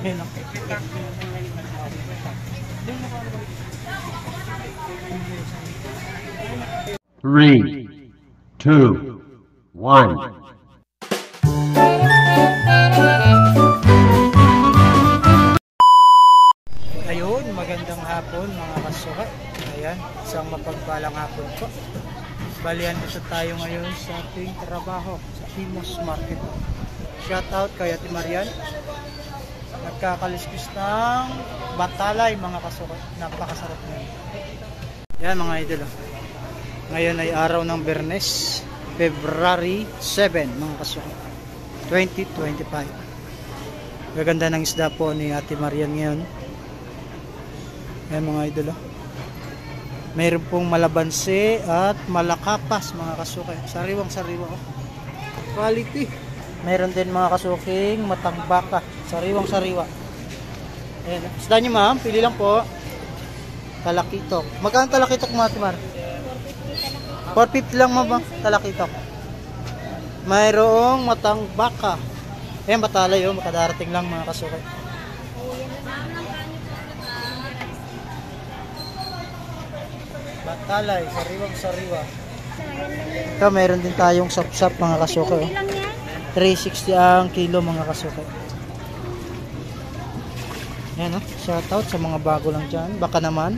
Ayan o. 3, 2, 1. Ayun, magandang hapon mga kasuka. Ayan, isang mapagpalang hapon po. Balian dito tayo ngayon sa ating trabaho sa Timos Market. Shout out kay Ate Marian. Nagkakaliskis ng batalay mga kasuka. Napakasarap ngayon. Yan mga idol. Ngayon ay araw ng Biyernes, February 7 mga kasuka, 2025. Gaganda ng isda po ni Ate Marian ngayon. Ayan mga idol. Mayroon pong malabanse at malakapas mga kasuka. Sariwang sariwa. Quality. Mayroon din mga kasuking matangbaka. Sariwang sariwa. Ayan. Isda nyo ma'am, pili lang po. Talakitok. Magkano talakitok mga Ate Mar? 450 lang ma'am, talakitok. Mayroong matangbaka. Ayan batalay oh, makadarating lang mga kasuka. Batalay, sariwang sariwa. Ito, meron din tayong sapsap mga kasuka. 360 ang kilo mga kasuka. Ayan o, shoutout sa mga bago lang dyan. Baka naman,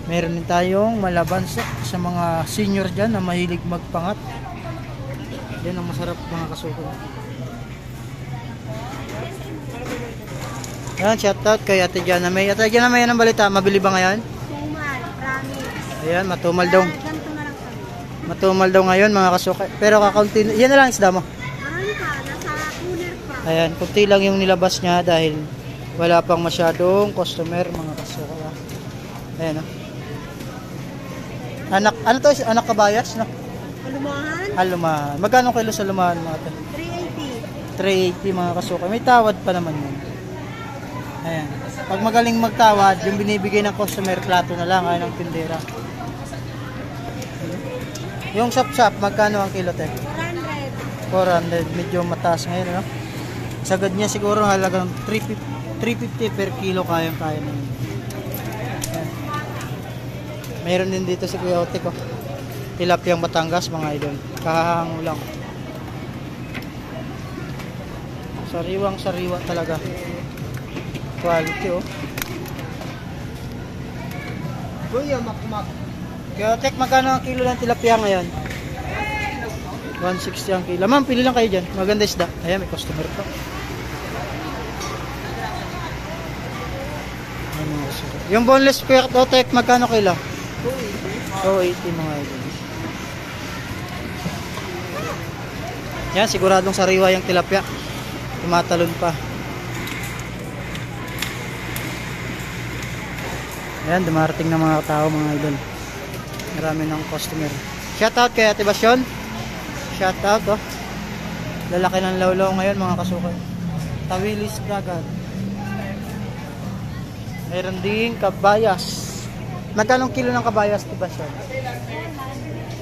meron din tayong malabansa sa mga senior dyan na mahilig magpangat. Yan ang masarap mga kasuka. Ayan, shoutout kay Ate Jana May. Ate Jana May, anong balita? Mabili ba ngayon? Ayan, matumal daw. Matumal daw ngayon mga kasuka. Pero kakaunti, yan na lang isda mo. Ayan, kunti lang yung nilabas niya dahil wala pang masyadong customer mga kasuka. Ayan o. Anak, ano to? Anak kabayas, no? Lumahan? Lumahan. Magkano kilo sa lumahan mga ito? 380. 380 mga kasuka. May tawad pa naman yun. Ayan. Pag magaling magtawad, yung binibigay ng customer, plato na lang, ay ng tindera. Yung sap-sap, magkano ang kilo, te? 400. 400. Medyo mataas ngayon, no? Sagad niya siguro halagang 350 per kilo, kayang-kaya na yun. Mayroon din dito si Kuya Otek, oh. Tilapiyang Batangas, mga idol. Kahahango lang. Sariwang sariwa talaga. Quality, oh. Kuya, makmak. Kuya Otek, magkano ang kilo ng tilapia ngayon? 160 ang kilo. Ma'am, pili lang kayo dyan. Maganda isda. Ayan, may customer pa. Yung boneless Kuya Otek, magkano kilo? 280 mga idol. Yan, siguradong sariwa yung tilapia. Tumatalon pa. Yan, dumarating na mga tao mga idol. Marami ng customer. Shoutout kay Ate Basyon. Shoutout, oh. Lalaki ng lawlaw ngayon mga kasuka. Tawilis dagat. Meron ding kabayas. Magkano kilo ng kabayas, Ate Basyon?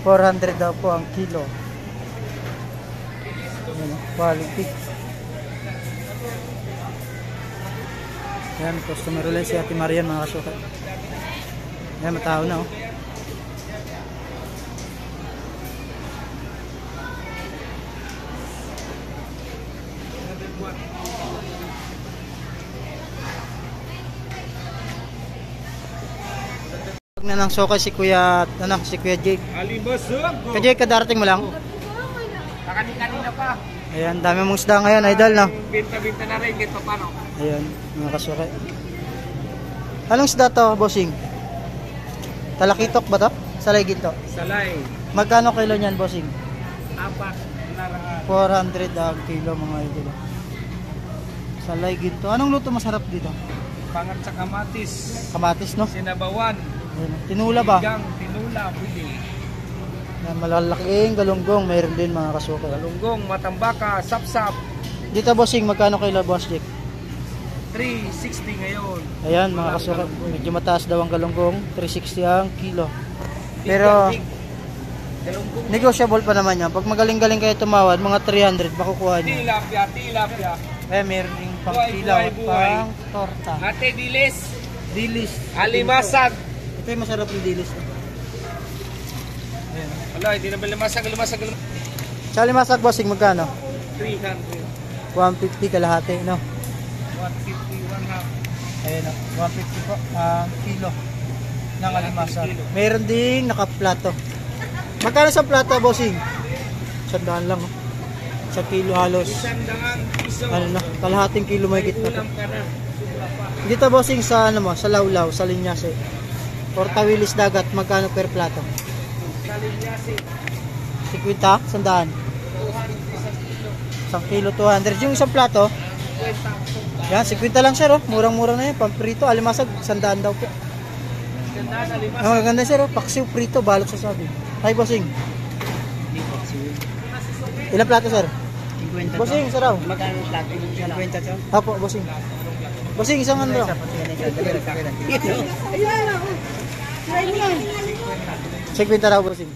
400 daw po ang kilo. Yan, quality. Yan, customer ulit si Ate Marian mga kasuka. Yan, matao na, oh. Na nang sokay si Kuya, si Kuya Jake. Kuya Jake, kadarating mo lang? Kanina pa. Ayan, dami mong isda ngayon, idol, no? Binta-binta na rin, gito pa, no? Ayan, mga kasukay. Anong isda to, bossing? Talakitok ba to? Salay ginto? Salay. Magkano kilo niyan, bossing? 400 ang kilo, mga idol. Salay ginto. Anong luto masarap dito? Pangat sa kamatis. Kamatis, no? Sinabawan. Ayan, tinula ba? Gang, tinula, pwede. Yan, malalaking galunggong, mayroon din mga kasukay. Galunggong, matambaka, sapsap. Dito, bossing, magkano kilo, boss Jake? 360 ngayon. Ayan, mga kasukay. Medyo mataas daw ang galunggong. 360 ang kilo. Pero negotiable pa naman yan. Pag magaling-galing kayo tumawad, mga 300 makukuha nyo. Tilapia. Eh, meron din pang Buhay, kilaw, buhay, buhay. pang torta. Ate Dilis. Dilis. Alimasag. Ito yung masarap yung dilis. Ayan. Wala, hindi na ba limasag. Sa limasag, bossing, magkano? 300. 150 kalahati, no? 150, 1 half. Ayan, 150 po kilo ng alimasag. Meron ding nakaplato. Magkano sa plato, bossing? 100 lang, oh. Sa kilo halos. Sandaan, piso. Ano na, kalahating kilo may gitna. Ulam ka na. Sobra pa. Dito, bossing, sa ano mo, sa Lawlaw, sa Linyase. Or Tawilis Dagat, magkano per plato? Kalinyasi. 50, 100. 1 kilo 200. Yung isang plato, yan, 50 lang sir, oh. Murang-mura na yan. Pamprito, alimasag, 100 daw po. Ganda sa limasag. Ang maganda sir, oh. Paksiw, prito, balot sa sabi. Hi, bossing. Ilang plato, sir? 50 Bossing, isa raw. Magkano plato? 50 to? Apo, bossing. Bossing, isang ano raw. Ayun na. Try mo lang. 50 raw, bossing.